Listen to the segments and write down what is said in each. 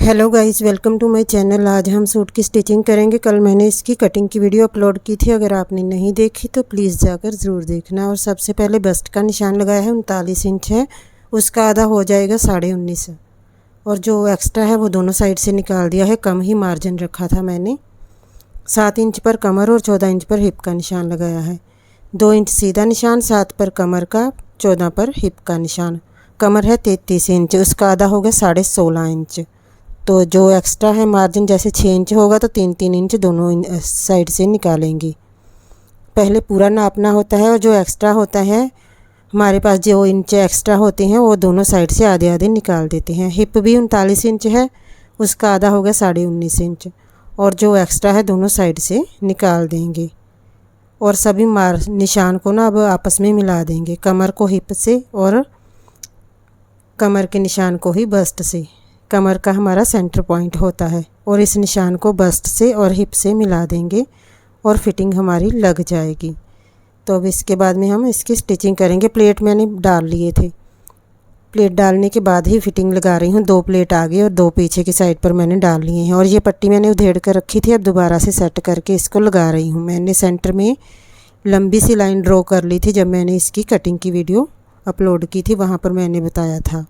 Hello guys, welcome to my channel. आज हम suit की स्टिचिंग करेंगे। कल मैंने इसकी कटिंग की वीडियो अपलोड की थी, अगर आपने नहीं देखी तो प्लीज़ जाकर ज़रूर देखना। और सबसे पहले बस्ट का निशान लगाया है 39 इंच है, उसका आधा हो जाएगा 19.5 और जो एक्स्ट्रा है वो दोनों साइड से निकाल दिया है। कम ही मार्जिन रखा था मैंने। 7 इंच पर कमर और 14 इंच पर हिप का निशान लगाया है। 2 इंच सीधा निशान, 7 पर कमर का, 14 पर हिप का निशान। कमर है 33 इंच, उसका आधा हो गया 16.5 इंच। तो जो एक्स्ट्रा है मार्जिन, जैसे 6 इंच होगा तो 3-3 इंच दोनों साइड से निकालेंगे। पहले पूरा नापना होता है और जो एक्स्ट्रा होता है हमारे पास, जो इंच एक्स्ट्रा होते हैं वो दोनों साइड से आधे आधे निकाल देते हैं। हिप भी 39 इंच है, उसका आधा हो गया 19.5 इंच और जो एक्स्ट्रा है दोनों साइड से निकाल देंगे। और सभी निशान को ना अब आपस में मिला देंगे, कमर को हिप से और कमर के निशान को ही बस्ट से। कमर का हमारा सेंटर पॉइंट होता है और इस निशान को बस्ट से और हिप से मिला देंगे और फिटिंग हमारी लग जाएगी। तो अब इसके बाद में हम इसकी स्टिचिंग करेंगे। प्लेट मैंने डाल लिए थे, प्लेट डालने के बाद ही फिटिंग लगा रही हूँ। 2 प्लेट आगे और 2 पीछे की साइड पर मैंने डाल लिए हैं। और ये पट्टी मैंने उधेड़ कर रखी थी, अब दोबारा से सेट करके इसको लगा रही हूँ। मैंने सेंटर में लंबी सी लाइन ड्रॉ कर ली थी जब मैंने इसकी कटिंग की वीडियो अपलोड की थी, वहाँ पर मैंने बताया था।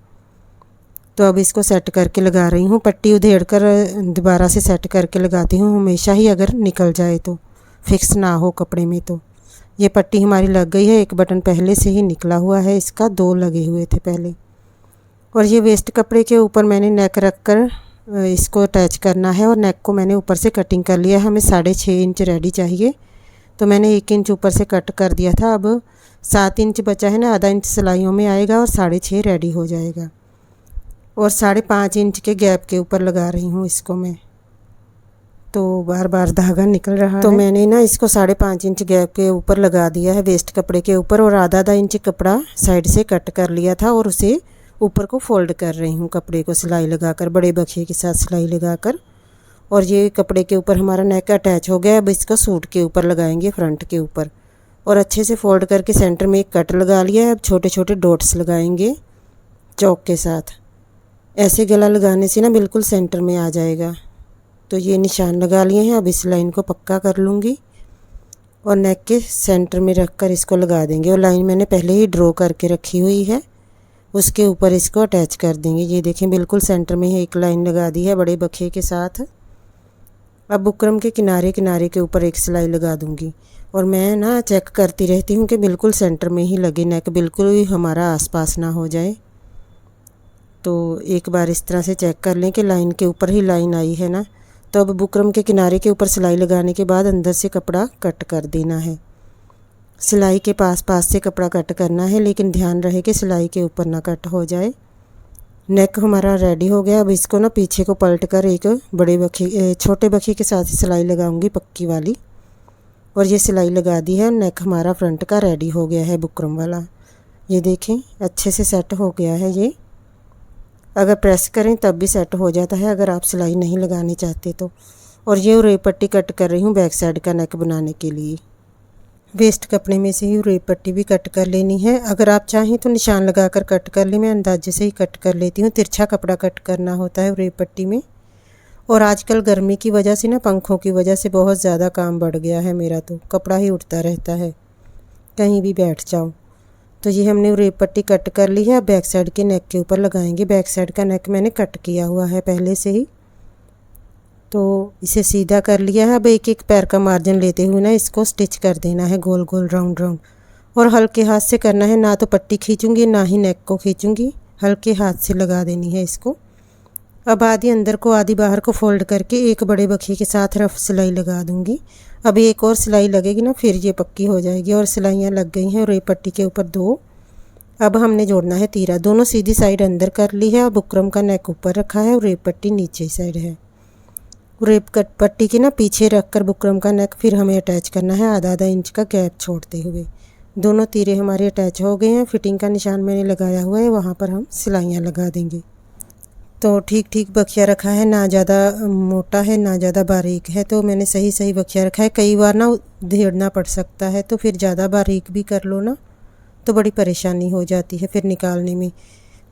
तो अब इसको सेट करके लगा रही हूँ। पट्टी उधेड़ कर दोबारा से सेट करके लगाती हूँ हमेशा ही, अगर निकल जाए तो, फिक्स ना हो कपड़े में। तो ये पट्टी हमारी लग गई है। एक बटन पहले से ही निकला हुआ है इसका, 2 लगे हुए थे पहले। और ये वेस्ट कपड़े के ऊपर मैंने नेक रख कर इसको अटैच करना है और नेक को मैंने ऊपर से कटिंग कर लिया है। हमें 6.5 इंच रेडी चाहिए, तो मैंने 1 इंच ऊपर से कट कर दिया था। अब 7 इंच बचा है ना, आधा इंच सिलाइयों में आएगा और 6.5 रेडी हो जाएगा। और 5.5 इंच के गैप के ऊपर लगा रही हूँ इसको मैं। तो बार बार धागा निकल रहा है, तो मैंने ना इसको 5.5 इंच गैप के ऊपर लगा दिया है वेस्ट कपड़े के ऊपर। और आधा इंच कपड़ा साइड से कट कर लिया था और उसे ऊपर को फोल्ड कर रही हूँ, कपड़े को सिलाई लगाकर, बड़े बखिए के साथ सिलाई लगाकर। और ये कपड़े के ऊपर हमारा नेक अटैच हो गया। अब इसको सूट के ऊपर लगाएंगे, फ्रंट के ऊपर। और अच्छे से फोल्ड करके सेंटर में एक कट लगा लिया है। अब छोटे छोटे डॉट्स लगाएंगे चौक के साथ। ऐसे गला लगाने से ना बिल्कुल सेंटर में आ जाएगा। तो ये निशान लगा लिए हैं। अब इस लाइन को पक्का कर लूँगी और नेक के सेंटर में रख कर इसको लगा देंगे। और लाइन मैंने पहले ही ड्रॉ करके रखी हुई है, उसके ऊपर इसको अटैच कर देंगे। ये देखें, बिल्कुल सेंटर में ही एक लाइन लगा दी है बड़े बखिए के साथ। अब बुकरम के किनारे किनारे के ऊपर एक सिलाई लगा दूँगी। और मैं ना चेक करती रहती हूँ कि बिल्कुल सेंटर में ही लगे, नेक बिल्कुल ही हमारा आसपास ना हो जाए। तो एक बार इस तरह से चेक कर लें कि लाइन के ऊपर ही लाइन आई है ना। तो अब बुकरम के किनारे के ऊपर सिलाई लगाने के बाद अंदर से कपड़ा कट कर देना है। सिलाई के पास पास से कपड़ा कट करना है, लेकिन ध्यान रहे कि सिलाई के ऊपर ना कट हो जाए। नेक हमारा रेडी हो गया। अब इसको ना पीछे को पलट कर एक छोटे बखी के साथ ही सिलाई लगाऊंगी, पक्की वाली। और ये सिलाई लगा दी है। नेक हमारा फ्रंट का रेडी हो गया है, बुकरम वाला। ये देखें, अच्छे से सेट हो गया है ये। अगर प्रेस करें तब भी सेट हो जाता है, अगर आप सिलाई नहीं लगानी चाहते तो। और ये उरेप पट्टी कट कर रही हूँ बैक साइड का नेक बनाने के लिए। वेस्ट कपड़े में से ही उरेप पट्टी भी कट कर लेनी है। अगर आप चाहें तो निशान लगाकर कट कर लें, मैं अंदाजे से ही कट कर लेती हूँ। तिरछा कपड़ा कट करना होता है उरेप पट्टी में। और आजकल गर्मी की वजह से ना, पंखों की वजह से बहुत ज़्यादा काम बढ़ गया है मेरा, तो कपड़ा ही उठता रहता है कहीं भी बैठ जाओ। तो ये हमने उरेप पट्टी कट कर ली है। अब बैक साइड के नेक के ऊपर लगाएंगे। बैक साइड का नेक मैंने कट किया हुआ है पहले से ही, तो इसे सीधा कर लिया है। अब एक एक पैर का मार्जिन लेते हुए ना इसको स्टिच कर देना है, गोल गोल राउंड राउंड। और हल्के हाथ से करना है, ना तो पट्टी खींचूंगी ना ही नेक को खींचूंगी, हल्के हाथ से लगा देनी है इसको। अब आधी अंदर को आधी बाहर को फोल्ड करके एक बड़े बखिए के साथ रफ सिलाई लगा दूंगी। अब एक और सिलाई लगेगी ना, फिर ये पक्की हो जाएगी। और सिलाइयाँ लग गई हैं उरेप पट्टी के ऊपर 2। अब हमने जोड़ना है तीरा। दोनों सीधी साइड अंदर कर ली है और बुकरम का नेक ऊपर रखा है, उरेप पट्टी नीचे साइड है। उरेप पट्टी के ना पीछे रख कर बुकरम का नेक फिर हमें अटैच करना है, आधा इंच का गैप छोड़ते हुए। दोनों तीरे हमारे अटैच हो गए हैं। फिटिंग का निशान मैंने लगाया हुआ है, वहाँ पर हम सिलाइयाँ लगा देंगे। तो ठीक ठीक बखिया रखा है, ना ज़्यादा मोटा है ना ज़्यादा बारीक है। तो मैंने सही सही बखिया रखा है। कई बार ना उधेड़ना पड़ सकता है, तो फिर ज़्यादा बारीक भी कर लो ना तो बड़ी परेशानी हो जाती है फिर निकालने में।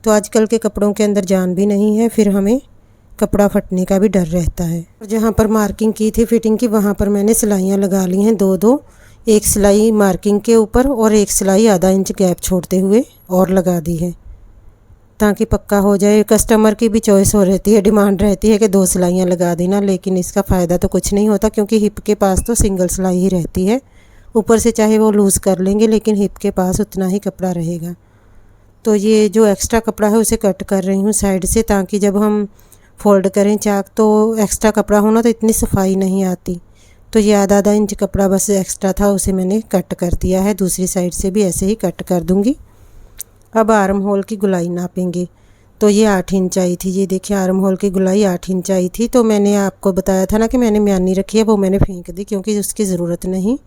तो आजकल के कपड़ों के अंदर जान भी नहीं है, फिर हमें कपड़ा फटने का भी डर रहता है। और जहाँ पर मार्किंग की थी फिटिंग की, वहाँ पर मैंने सिलाइयाँ लगा ली हैं दो, एक सिलाई मार्किंग के ऊपर और एक सिलाई आधा इंच गैप छोड़ते हुए और लगा दी है, ताकि पक्का हो जाए। कस्टमर की भी चॉइस हो रहती है, डिमांड रहती है कि 2 सिलाइयाँ लगा देना, लेकिन इसका फ़ायदा तो कुछ नहीं होता, क्योंकि हिप के पास तो सिंगल सिलाई ही रहती है। ऊपर से चाहे वो लूज़ कर लेंगे, लेकिन हिप के पास उतना ही कपड़ा रहेगा। तो ये जो एक्स्ट्रा कपड़ा है उसे कट कर रही हूँ साइड से, ताकि जब हम फोल्ड करें चाक तो एक्स्ट्रा कपड़ा होना तो इतनी सफाई नहीं आती। तो ये आधा इंच कपड़ा बस एक्स्ट्रा था, उसे मैंने कट कर दिया है। दूसरी साइड से भी ऐसे ही कट कर दूंगी। अब आर्म होल की गुलाई नापेंगे। तो ये 8 इंच आई थी। ये देखिए आर्म होल की गुलाई 8 इंच आई थी। तो मैंने आपको बताया था ना कि मैंने म्यानी रखी है, वो मैंने फेंक दी क्योंकि उसकी ज़रूरत नहीं।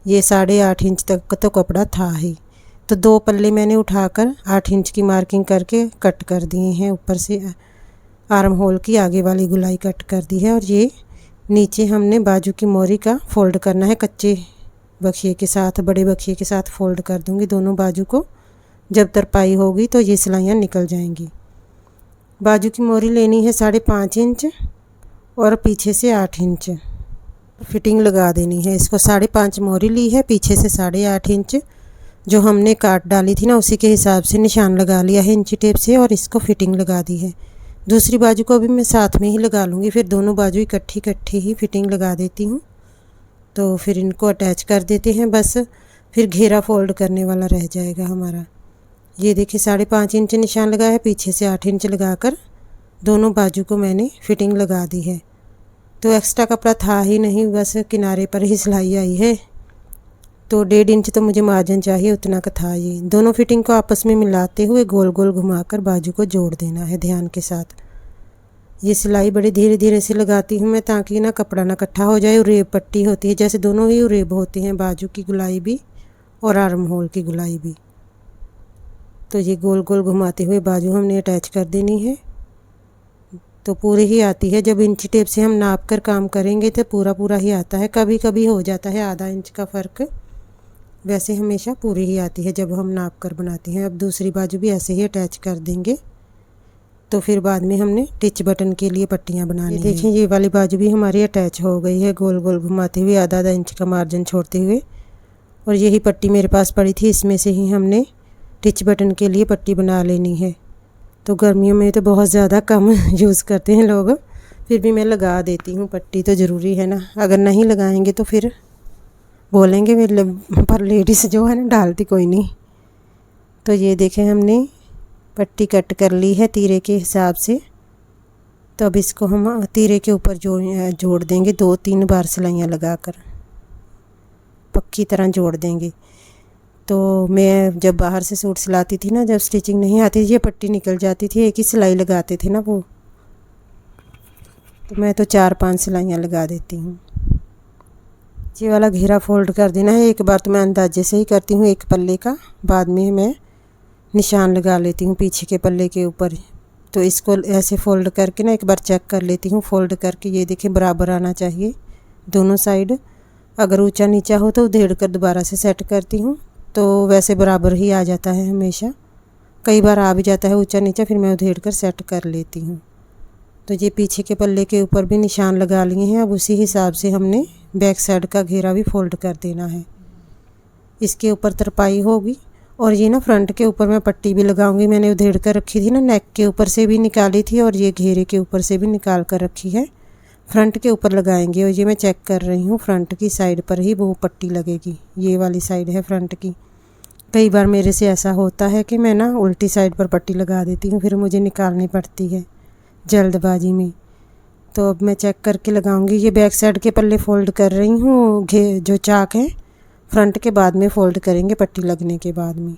ये 8.5 इंच तक तो कपड़ा था ही। तो 2 पल्ले मैंने उठाकर 8 इंच की मार्किंग करके कट कर दिए हैं। ऊपर से आर्म होल की आगे वाली गुलाई कट कर दी है। और ये नीचे हमने बाजू की मोरी का फोल्ड करना है। कच्चे बखिए के साथ, बड़े बखिए के साथ फोल्ड कर दूंगी दोनों बाजू को। जब तरपाई होगी तो ये सिलाइयाँ निकल जाएंगी। बाजू की मोरी लेनी है 5.5 इंच और पीछे से 8 इंच फिटिंग लगा देनी है। इसको 5.5 मोरी ली है, पीछे से 8.5 इंच जो हमने काट डाली थी ना, उसी के हिसाब से निशान लगा लिया है इंची टेप से, और इसको फिटिंग लगा दी है। दूसरी बाजू को भी मैं साथ में ही लगा लूँगी, फिर दोनों बाजू इकट्ठी ही फिटिंग लगा देती हूँ। तो फिर इनको अटैच कर देते हैं बस, फिर घेरा फोल्ड करने वाला रह जाएगा हमारा। ये देखिए 5.5 इंच निशान लगा है, पीछे से 8 इंच लगाकर दोनों बाजू को मैंने फिटिंग लगा दी है। तो एक्स्ट्रा कपड़ा था ही नहीं, बस किनारे पर ही सिलाई आई है। तो 1.5 इंच तो मुझे मार्जिन चाहिए, उतना का था। ये दोनों फिटिंग को आपस में मिलाते हुए गोल गोल घुमाकर बाजू को जोड़ देना है ध्यान के साथ। ये सिलाई बड़े धीरे धीरे से लगाती हूँ मैं, ताकि ना कपड़ा ना इकट्ठा हो जाए। उरेब पट्टी होती है, जैसे दोनों ही उरेब होते हैं, बाजू की गुलाई भी और आर्म होल की गुलाई भी। तो ये गोल गोल घुमाते हुए बाजू हमने अटैच कर देनी है। तो पूरी ही आती है। जब इंची टेप से हम नाप कर काम करेंगे तो पूरा ही आता है। कभी कभी हो जाता है आधा इंच का फ़र्क, वैसे हमेशा पूरी ही आती है जब हम नाप कर बनाते हैं। अब दूसरी बाजू भी ऐसे ही अटैच कर देंगे। तो फिर बाद में हमने टिच बटन के लिए पट्टियाँ बनानी है। देखिए ये वाली बाजू भी हमारी अटैच हो गई है, गोल गोल घुमाते हुए आधा इंच का मार्जिन छोड़ते हुए। और यही पट्टी मेरे पास पड़ी थी, इसमें से ही हमने टिच बटन के लिए पट्टी बना लेनी है। तो गर्मियों में तो बहुत ज़्यादा कम यूज़ करते हैं लोग, फिर भी मैं लगा देती हूँ पट्टी, तो ज़रूरी है ना। अगर नहीं लगाएंगे तो फिर बोलेंगे पर लेडीज़ जो है ना डालती कोई नहीं। तो ये देखें हमने पट्टी कट कर ली है तीरे के हिसाब से। तो अब इसको हम तीरे के ऊपर जोड़ देंगे 2-3 बार सिलाइयाँ लगाकर पक्की तरह जोड़ देंगे। तो मैं जब बाहर से सूट सिलाती थी ना, जब स्टिचिंग नहीं आती थी, ये पट्टी निकल जाती थी, एक ही सिलाई लगाते थे ना वो, तो मैं तो 4-5 सिलाइयाँ लगा देती हूँ। ये वाला घेरा फोल्ड कर देना है। एक बार तो मैं अंदाजे से ही करती हूँ एक पल्ले का, बाद में मैं निशान लगा लेती हूँ पीछे के पल्ले के ऊपर। तो इसको ऐसे फोल्ड करके ना एक बार चेक कर लेती हूँ, फोल्ड करके। ये देखिए बराबर आना चाहिए दोनों साइड। अगर ऊंचा नीचा हो तो उधेड़ कर दोबारा से सेट करती हूँ, तो वैसे बराबर ही आ जाता है हमेशा। कई बार आ भी जाता है ऊंचा नीचा, फिर मैं उधेड़ कर सेट कर लेती हूँ। तो ये पीछे के पल्ले के ऊपर भी निशान लगा लिए हैं। अब उसी हिसाब से हमने बैक साइड का घेरा भी फोल्ड कर देना है। इसके ऊपर तरपाई होगी, और ये ना फ्रंट के ऊपर मैं पट्टी भी लगाऊंगी। मैंने उधेड़ कर रखी थी ना, नेक के ऊपर से भी निकाली थी और ये घेरे के ऊपर से भी निकाल कर रखी है। फ्रंट के ऊपर लगाएंगे, और ये मैं चेक कर रही हूँ फ्रंट की साइड पर ही वो पट्टी लगेगी। ये वाली साइड है फ्रंट की। कई बार मेरे से ऐसा होता है कि मैं ना उल्टी साइड पर पट्टी लगा देती हूँ, फिर मुझे निकालनी पड़ती है जल्दबाजी में। तो अब मैं चेक करके लगाऊंगी। ये बैक साइड के पल्ले फोल्ड कर रही हूँ, जो चाक है फ्रंट के बाद में फ़ोल्ड करेंगे पट्टी लगने के बाद में।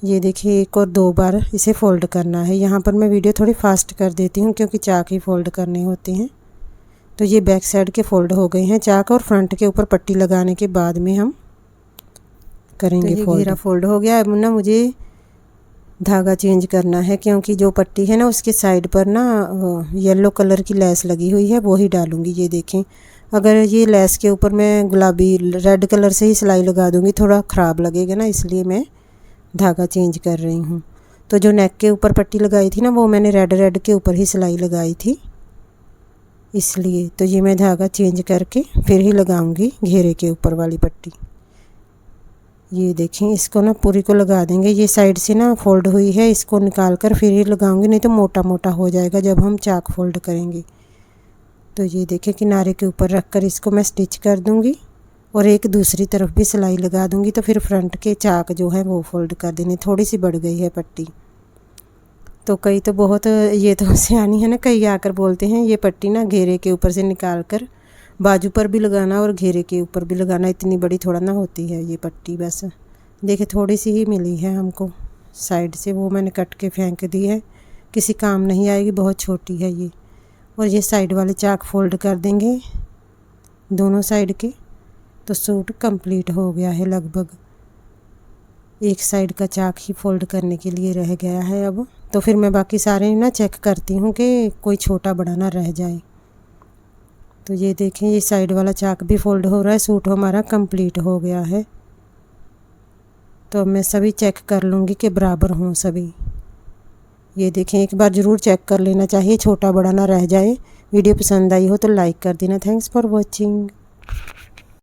ये देखिए 1 और 2 बार इसे फ़ोल्ड करना है। यहाँ पर मैं वीडियो थोड़ी फास्ट कर देती हूँ क्योंकि चाक ही फ़ोल्ड करने होते हैं। तो ये बैक साइड के फ़ोल्ड हो गए हैं चाक, और फ्रंट के ऊपर पट्टी लगाने के बाद में हम करेंगे फोल्ड। घेरा फोल्ड हो गया। अब ना मुझे धागा चेंज करना है, क्योंकि जो पट्टी है ना उसके साइड पर ना येलो कलर की लेस लगी हुई है, वो ही डालूँगी। ये देखें, अगर ये लेस के ऊपर मैं गुलाबी रेड कलर से ही सिलाई लगा दूँगी थोड़ा ख़राब लगेगा ना, इसलिए मैं धागा चेंज कर रही हूँ। तो जो नेक के ऊपर पट्टी लगाई थी ना, वो मैंने रेड के ऊपर ही सिलाई लगाई थी, इसलिए। तो ये मैं धागा चेंज करके फिर ही लगाऊंगी घेरे के ऊपर वाली पट्टी। ये देखें, इसको ना पूरी को लगा देंगे। ये साइड से ना फोल्ड हुई है, इसको निकाल कर फिर ही लगाऊंगी, नहीं तो मोटा मोटा हो जाएगा जब हम चाक फोल्ड करेंगे। तो ये देखें, किनारे के ऊपर रख कर इसको मैं स्टिच कर दूंगी और एक दूसरी तरफ भी सिलाई लगा दूंगी। तो फिर फ्रंट के चाक जो है वो फोल्ड कर देने। थोड़ी सी बढ़ गई है पट्टी, तो कई तो बहुत ये तो सियानी है ना, कई आकर बोलते हैं ये पट्टी ना घेरे के ऊपर से निकाल कर बाजू पर भी लगाना और घेरे के ऊपर भी लगाना, इतनी बड़ी थोड़ा ना होती है ये पट्टी। बस देखिए, थोड़ी सी ही मिली है हमको साइड से, वो मैंने कट के फेंक दी है, किसी काम नहीं आएगी, बहुत छोटी है ये। और ये साइड वाले चाक फोल्ड कर देंगे दोनों साइड के। तो सूट कंप्लीट हो गया है लगभग। एक साइड का चाक ही फोल्ड करने के लिए रह गया है अब। तो फिर मैं बाकी सारे ना चेक करती हूँ कि कोई छोटा बड़ा ना रह जाए। तो ये देखें, ये साइड वाला चाक भी फोल्ड हो रहा है, सूट हमारा कंप्लीट हो गया है। तो अब मैं सभी चेक कर लूँगी कि बराबर हों सभी। ये देखें, एक बार ज़रूर चेक कर लेना चाहिए, छोटा बड़ा ना रह जाए। वीडियो पसंद आई हो तो लाइक कर देना। Thanks for watching.